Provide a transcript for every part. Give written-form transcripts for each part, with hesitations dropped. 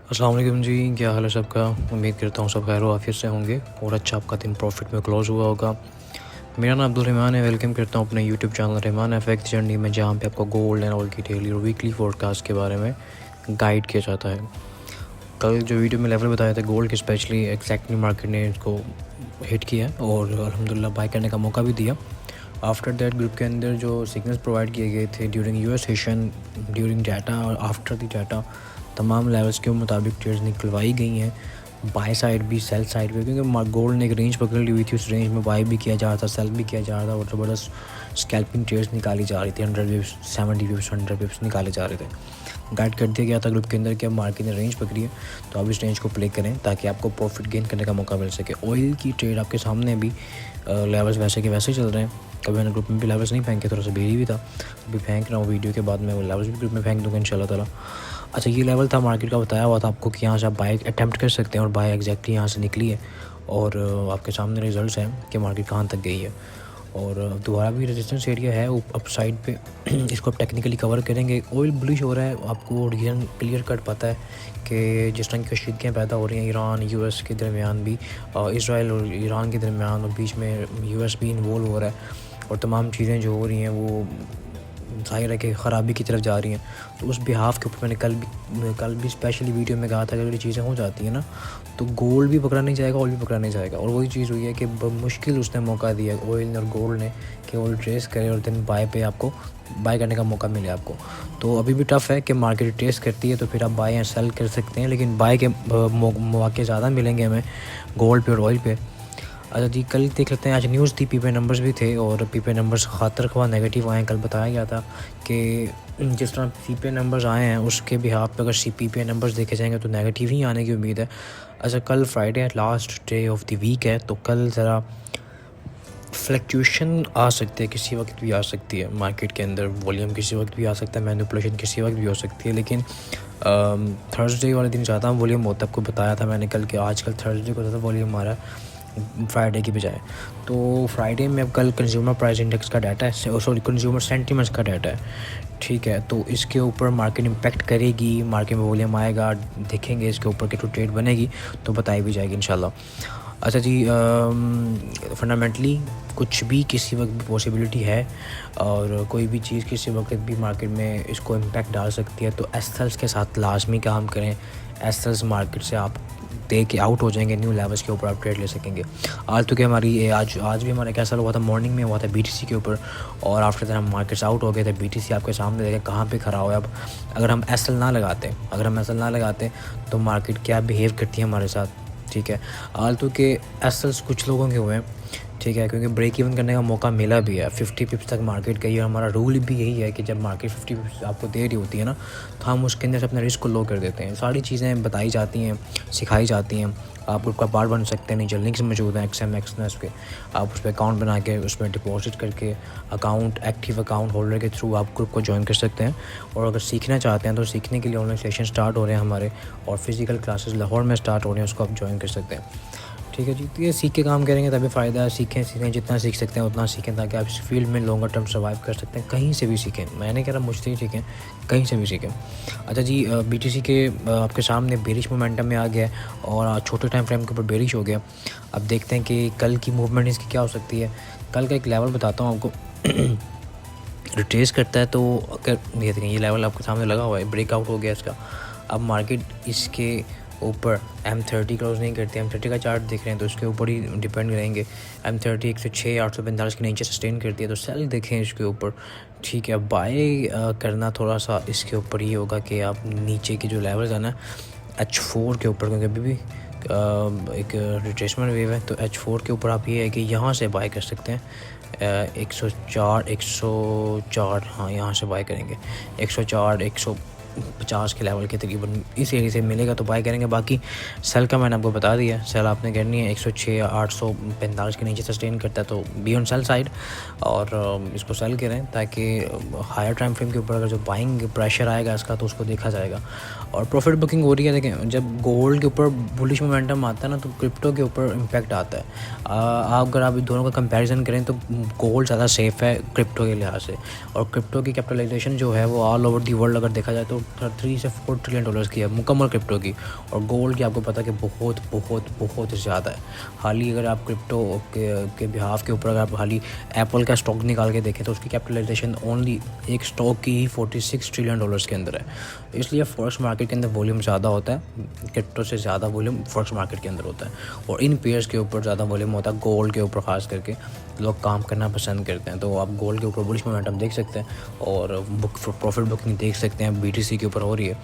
अस्सलाम वालेकुम जी, क्या हाल है सबका। उम्मीद करता हूँ सब खैर आफियत से होंगे और अच्छा आपका दिन प्रॉफिट में क्लोज़ हुआ होगा। मेरा नाम अब्दुल रहमान है। वेलकम करता हूँ अपने YouTube channel Rahman FX journey में, जहाँ पे आपको गोल्ड एंड ऑयल की डेली और वीकली फोरकास्ट के बारे में गाइड किया जाता है। कल जो वीडियो में लेवल बताया था गोल्ड के, स्पेशली एग्जैक्टली मार्केट ने इसको हिट किया और अल्हम्दुलिल्लाह बाय करने का मौका भी दिया। आफ्टर दैट ग्रुप के अंदर जो सिग्नल्स प्रोवाइड किए गए थे during US session, during data और आफ्टर द डाटा, तमाम लेवल्स के मुताबिक ट्रेड्स निकलवाई गई हैं, बाय साइड भी सेल साइड भी, क्योंकि गोल्ड ने एक रेंज पकड़ ली हुई थी। उस रेंज में बाय भी किया जा रहा था, सेल भी किया जा रहा था और ज़बरदस्त स्कैल्पिंग ट्रेड्स निकाली जा रही थी। 100 पिप्स, 70 पिप्स, 100 पिप्स निकाले जा रहे थे। गाइड कर दिया गया था ग्रुप के अंदर कि अब मार्केट ने रेंज पकड़ी है तो आप इस रेंज को प्ले करें ताकि आपको प्रॉफिट गेन करने का मौका मिल सके। ऑयल की ट्रेड आपके सामने भी लेवल्स वैसे के वैसे ही चल रहे हैं। कभी मैंने ग्रुप में भी लेवल्स नहीं फेंके, थोड़ा सा बेरी भी था, अभी फेंक रहा हूँ। वीडियो के बाद मैं वो लेवल्स भी ग्रुप में फेंक दूँगा इंशाल्लाह ताला। अच्छा, ये लेवल था मार्केट का, बताया हुआ था आपको कि यहाँ से आप बाय अटैम्प्ट कर सकते हैं और बाय एग्जैक्टली यहाँ से निकली है और आपके सामने रिजल्ट्स हैं कि मार्केट कहाँ तक गई है। और दोबारा भी रेजिस्टेंस एरिया है अप साइड पे इसको आप टेक्निकली कवर करेंगे। ऑयल बुलिश हो रहा है, आपको रीज़न क्लियर कट पता है कि जिस तरह की कशीदगियाँ पैदा हो रही हैं ईरान यूएस के दरमियान भी, इसराइल और ईरान के दरमियान, और बीच में यूएस भी इन्वॉल्व हो रहा है और तमाम चीज़ें जो हो रही हैं वो ज़ाहिर है कि ख़राबी की तरफ जा रही हैं। तो उस बिहाफ के ऊपर मैंने कल भी स्पेशली वीडियो में कहा था कि अगर ये चीज़ें हो जाती हैं ना तो गोल्ड भी पकड़ा नहीं जाएगा, ऑयल भी पकड़ा नहीं जाएगा। और वही चीज़ हुई है कि मुश्किल उसने मौका दिया ऑयल और गोल्ड ने कि ऑयल ट्रेस करे और दिन बाय पे आपको बाय करने का मौका मिले आपको। तो अभी भी टफ़ है कि मार्केट ट्रेस करती है तो फिर आप बाय या सेल कर सकते हैं, लेकिन बाय के मौके ज़्यादा मिलेंगे हमें गोल्ड पे और ऑयल पे। अच्छा जी, कल देख लेते हैं। आज न्यूज़ थी, पीपीआई नंबर्स भी थे और पीपीआई नंबर्स खातर ख्वाह नेगेटिव आए हैं। कल बताया गया था कि जिस तरह पीपीआई नंबर्स आए हैं उसके बिहाफ पे अगर पीपीआई नंबर्स देखे जाएंगे तो नेगेटिव ही आने की उम्मीद है। अच्छा, कल Friday last day of the week है तो कल ज़रा फ्लक्चुएशन आ सकते हैं, किसी वक्त भी आ सकती है मार्केट के अंदर। वॉल्यूम किसी वक्त भी आ सकता है, मैनिपुलेशन किसी वक्त भी हो सकती है, लेकिन थर्सडे वाले दिन ज़्यादा वॉल्यूम होता है। आपको बताया था मैंने कल कि आजकल थर्सडे को ज़्यादा वॉल्यूम आ रहा है फ्राइडे की बजाय। तो फ्राइडे में अब कल कंज्यूमर प्राइस इंडेक्स का डाटा है, सॉरी कंज्यूमर सेंटिमेंट्स का डाटा है, ठीक है। तो इसके ऊपर मार्केट इम्पैक्ट करेगी, मार्केट में वॉल्यूम आएगा, देखेंगे इसके ऊपर कि तो ट्रेड बनेगी तो बताई भी जाएगी इंशाल्लाह। अच्छा जी, फंडामेंटली कुछ भी किसी वक्त भी पॉसिबिलिटी है और कोई भी चीज़ किसी वक्त भी मार्केट में इसको इम्पैक्ट डाल सकती है। तो एसेल्स के साथ लाजमी काम करें। एसेल्स मार्केट से आप दे के आउट हो जाएंगे, न्यू लेवल्स के ऊपर आप ट्रेड ले सकेंगे। आज तो क्या हमारी आज भी हमारा कैसा हुआ था, मॉर्निंग में हुआ था बीटीसी के ऊपर और आफ्टर दैट हम मार्केट्स आउट हो गए थे। बीटीसी आपके सामने देखें कहाँ पे खड़ा हुआ है। अब अगर हम एसएल ना लगाते तो मार्केट क्या बिहेव करती है हमारे साथ, ठीक है। आलतू के एसएल्स कुछ लोगों के हुए हैं, ठीक है, क्योंकि ब्रेक इवन करने का मौका मिला भी है। 50 पिप्स तक मार्केट गई है। हमारा रूल भी यही है कि जब मार्केट 50 पिप्स आपको दे रही होती है ना तो हम उसके अंदर से अपने रिस्क को लो कर देते हैं। सारी चीज़ें बताई जाती हैं, सिखाई जाती हैं। आप उसका पार्ट बन सकते हैं, नीचे लिंक्स मौजूद हैं एक्सएमएक्स के। आप उस पर अकाउंट बना के उसमें डिपॉजिट करके एक्टिव अकाउंट होल्डर के थ्रू आप ग्रुप को ज्वाइन कर सकते हैं। और अगर सीखना चाहते हैं तो सीखने के लिए ऑनलाइन सेशन स्टार्ट हो रहे हैं हमारे और फिज़िकल क्लासेस लाहौर में स्टार्ट हो रहे हैं, उसको आप ज्वाइन कर सकते हैं, ठीक है जी। तो ये सीख के काम करेंगे तभी फ़ायदा है। सीखें जितना सीख सकते हैं उतना सीखें ताकि आप इस फील्ड में लॉन्गर टर्म सर्वाइव कर सकते हैं। कहीं से भी सीखें, मैंने कह रहा मुझसे ही सीखें, कहीं से भी सीखें। अच्छा जी, बीटीसी के आपके सामने बेरिश मोमेंटम में आ गया और छोटे टाइम फ्रेम के ऊपर बेरिश हो गया। अब देखते हैं कि कल की मूवमेंट इसकी क्या हो सकती है। कल का एक लेवल बताता हूँ आपको रिट्रेस करता है तो अगर ये देखें, ये लेवल आपके सामने लगा हुआ है, ब्रेकआउट हो गया इसका। अब मार्केट इसके ऊपर M30 क्रॉस नहीं करते। M30 का चार्ट देख रहे हैं तो उसके ऊपर ही डिपेंड करेंगे। M30 106 845 के नीचे सस्टेन करती है तो सेल देखें इसके ऊपर, ठीक है। बाय करना थोड़ा सा इसके ऊपर ही होगा कि आप नीचे के जो लेवल्स है ना H4 के ऊपर, क्योंकि अभी भी एक रिट्रेसमेंट वेव है, तो H4 के ऊपर आप ये है कि यहाँ से बाय कर सकते हैं। 104 हाँ, यहाँ से बाय करेंगे। 104 150 के लेवल के तकरीबन इस एरिया से मिलेगा तो बाय करेंगे। बाकी सेल का मैंने आपको बता दिया, सेल आपने करनी है 106 845 के नीचे सस्टेन करता है तो बी ऑन सेल साइड और इसको सेल करें ताकि हायर टाइम फ्रेम के ऊपर अगर जो बाइंग प्रेशर आएगा इसका तो उसको देखा जाएगा। और प्रॉफिट बुकिंग हो रही है। देखें, जब गोल्ड के ऊपर बुलिश मोमेंटम आता है ना तो क्रिप्टो के ऊपर इम्पैक्ट आता है। अगर आप दोनों का कंपैरिजन करें तो गोल्ड ज़्यादा सेफ़ है क्रिप्टो के लिहाज से, और क्रिप्टो की कैपिटलाइजेशन जो है वो ऑल ओवर दी वर्ल्ड अगर देखा जाए तो 3 से 4 ट्रिलियन डॉलर्स की है मुकम्मल क्रिप्टो की, और गोल्ड की आपको पता है कि बहुत बहुत बहुत ज़्यादा है। हाल ही अगर आप क्रिप्टो के बिहाफ के ऊपर अगर आप हाल ही एप्पल का स्टॉक निकाल के देखें तो उसकी कैपिटलाइजेशन ओनली एक स्टॉक की ही 46 ट्रिलियन डॉलर्स के अंदर है। इसलिए फॉरेक्स मार्केट के अंदर वॉल्यूम ज़्यादा होता है, क्रिप्टो से ज़्यादा वॉल्यूम फॉरेक्स मार्केट के अंदर होता है, और इन पेयर्स के ऊपर ज़्यादा वॉल्यूम होता है। गोल्ड के ऊपर ख़ास करके लोग काम करना पसंद करते हैं, तो आप गोल्ड के ऊपर बुलिश मोमेंटम देख सकते हैं और प्रॉफिट बुकिंग देख सकते हैं BTC के ऊपर हो रही है।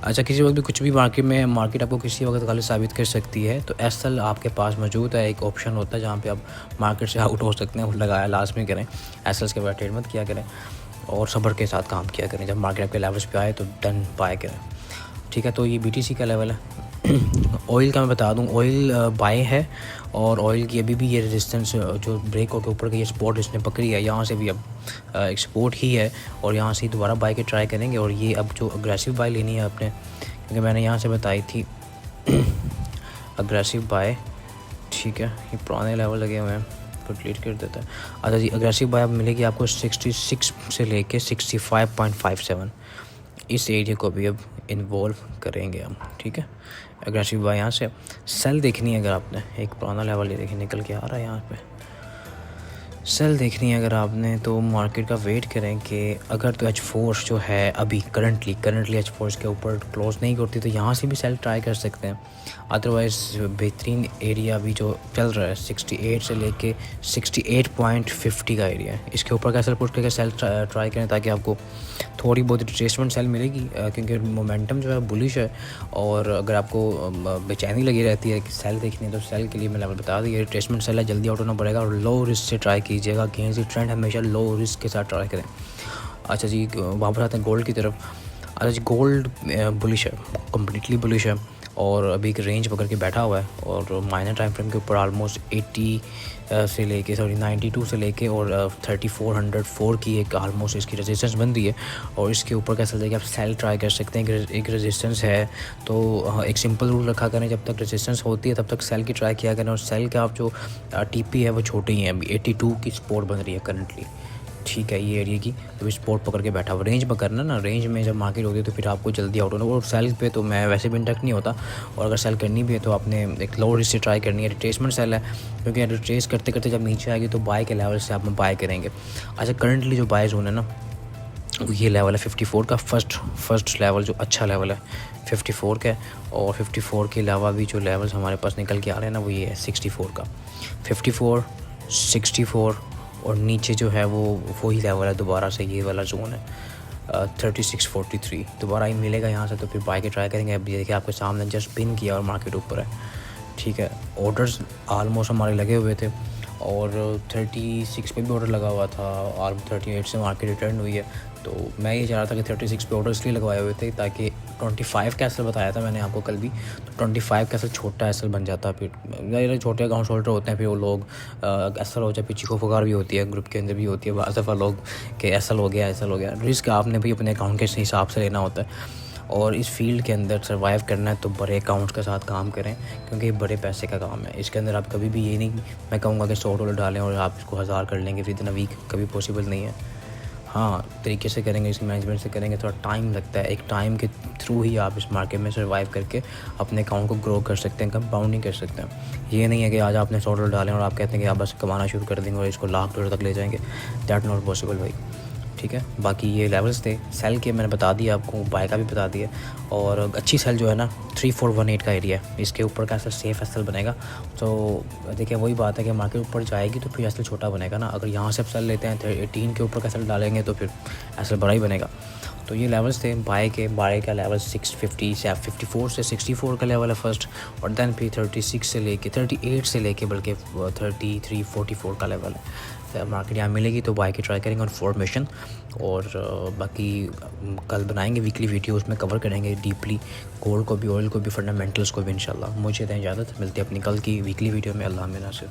अच्छा, किसी वक्त भी कुछ भी मार्केट आपको किसी वक्त गलत साबित कर सकती है, तो SL आपके पास मौजूद है, एक ऑप्शन होता है जहाँ पे आप मार्केट से आउट हो सकते हैं। लगाया लास्ट में करें, SLs के बाद ट्रेड मत किया करें और सब्र के साथ काम किया करें। जब मार्केट आपके लेवल्स पे आए तो डन बाय करें, ठीक है। तो ये BTC का लेवल है। ऑयल का मैं बता दूं, ऑयल बाय है, और ऑयल की अभी भी ये रेजिस्टेंस जो ब्रेक होकर ऊपर की ये सपोर्ट इसने पकड़ी है, यहाँ से भी अब एक सपोर्ट ही है, और यहाँ से दोबारा बाय के ट्राई करेंगे। और ये अब जो अग्रेसिव बाय लेनी है आपने, क्योंकि मैंने यहाँ से बताई थी अग्रेसिव बाय, ठीक है। ये पुराने लेवल लगे हुए हैं तो डिलीट कर देता है। अच्छा जी, अग्रेसिव बाय अब मिलेगी आपको 66 से लेके 65.57, इस एरिया को भी अब इन्वॉल्व करेंगे हम, ठीक है। अग्रेसिव बाय यहाँ से सेल देखनी है अगर आपने, एक पुराना लेवल ये देखिए निकल के आ रहा है यहाँ पे, सेल देखनी है अगर आपने तो मार्केट का वेट करें कि अगर तो H4 जो है अभी करंटली H4 के ऊपर क्लोज नहीं करती तो यहाँ से भी सेल ट्राई कर सकते हैं। अदरवाइज़ बेहतरीन एरिया अभी जो चल रहा है 68 से लेके 68.50 का एरिया है, इसके ऊपर का सेल पुश करके सेल ट्राई करें ताकि आपको थोड़ी बहुत रिट्रेसमेंट सेल मिलेगी, क्योंकि मोमेंटम जो है बुलिश है। और अगर आपको बेचैनी लगी रहती है कि सेल देखनी है तो सेल के लिए मैं लेवल बता दी, रिट्रेसमेंट सेल है, जल्दी आउट होना पड़ेगा, और लो रिस्क से ट्राई कीजिएगा। गेंस की ट्रेंड हमेशा लो रिस्क के साथ ट्राई करें। अच्छा जी, वापस आते हैं गोल्ड की तरफ। अच्छा जी, गोल्ड बुलिश है, कम्प्लीटली बुलिश है, और अभी एक रेंज पकड़ के बैठा हुआ है, और माइनर टाइम फ्रेम के ऊपर ऑलमोस्ट 92 से लेके और 3404 की एक ऑलमोस्ट इसकी रेजिस्टेंस बन रही है, और इसके ऊपर कैसे देखिए आप सेल ट्राई कर सकते हैं। एक रेजिस्टेंस है तो एक सिंपल रूल रखा करें, जब तक रेजिस्टेंस होती है तब तक सेल की ट्राई किया करें, और सेल का आप जो TP है वो छोटी ही है, अभी 82 की सपोर्ट बन रही है करंटली, ठीक है। ये एरिया की तो सपोर्ट पकड़ के बैठा हुआ, रेंज पकड़ना ना, रेंज में जब मार्केट होती है तो फिर आपको जल्दी आउट होना। और सेल पे तो मैं वैसे भी इंटरेस्ट नहीं होता, और अगर सेल करनी भी है तो आपने एक लो रिस्क से ट्राई करनी है। रिट्रेसमेंट सेल है, क्योंकि रिट्रेस करते करते जब नीचे आएगी तो बाय के लेवल से आप बाय करेंगे। अच्छा, करंटली जो बाय जोन है ना ये लेवल है 54 का, फर्स्ट लेवल जो अच्छा लेवल है 54 का है, और 54 के अलावा भी जो लेवल्स हमारे पास निकल के आ रहे हैं ना वो ये है 64 का, 54, 64, और नीचे जो है वो वही लेवल है दोबारा से, ये वाला जोन है 3643 दोबारा ही मिलेगा यहाँ से, तो फिर बाय के ट्राई करेंगे। अब देखिए आपके सामने जस्ट पिन किया और मार्केट ऊपर है, ठीक है। ऑर्डर्स ऑलमोस्ट हमारे लगे हुए थे, और 36 पे भी ऑर्डर लगा हुआ था, और 38 से मार्केट रिटर्न हुई है। तो मैं ये चाह रहा था कि 36 पे ऑर्डर इसलिए लगवाए हुए थे ताकि 25 का एसल बताया था मैंने आपको कल भी, तो 25 का एसल छोटा एसल बन जाता। फिर छोटे अकाउंट होल्डर होते हैं, फिर वो लोग एसल हो जाए, फिर चीखो पुकार भी होती है, ग्रुप के अंदर भी होती है बाज़ दफ़ा लोग कि एसल हो गया। रिस्क आपने भी अपने अकाउंट के हिसाब से लेना होता है, और इस फील्ड के अंदर सर्वाइव करना है तो बड़े अकाउंट्स के साथ काम करें, क्योंकि ये बड़े पैसे का काम है। इसके अंदर आप कभी भी ये नहीं मैं कहूँगा कि $100 डालें और आप इसको 1000 कर लेंगे विद इन अ वीक, कभी पॉसिबल नहीं है। हाँ, तरीके से करेंगे, इसकी मैनेजमेंट से करेंगे, थोड़ा टाइम लगता है, एक टाइम के थ्रू ही आप इस मार्केट में सर्वाइव करके अपने अकाउंट को ग्रो कर सकते हैं, कंपाउंडिंग कर सकते हैं। ये नहीं है कि आज आपने $100 डालें और आप कहते हैं कि आप बस कमाना शुरू कर देंगे और इसको $1,00,000 तक ले जाएंगे, दैट नॉट पॉसिबल भाई, ठीक है। बाकी ये लेवल्स थे सेल के, मैंने बता दिया आपको, बाय का भी बता दिया, और अच्छी सेल जो है ना 3418 का एरिया है, इसके ऊपर का एसल सेफ एसल बनेगा। तो देखिए वही बात है कि मार्केट ऊपर जाएगी तो फिर एसल छोटा बनेगा ना, अगर यहाँ से एसल लेते हैं 18 के ऊपर का एसल डालेंगे तो फिर एसल बड़ा ही बनेगा। तो ये लेवल्स थे बाय का लेवल 650 से 54 से 64 का लेवल है फर्स्ट, और दैन फिर 36 से लेके 38 से लेके बल्कि 33 44 का लेवल है। मार्केट यहाँ मिलेगी तो बाय की ट्राई करेंगे ऑन फॉर्मेशन, और बाकी कल बनाएंगे वीकली वीडियो, उसमें कवर करेंगे डीपली गोल्ड को भी, ऑयल को भी, फंडामेंटल्स को भी इंशाल्लाह। मुझे दें इजाज़त, मिलते हैं अपनी कल की वीकली वीडियो में। अल्लाह में नासिर।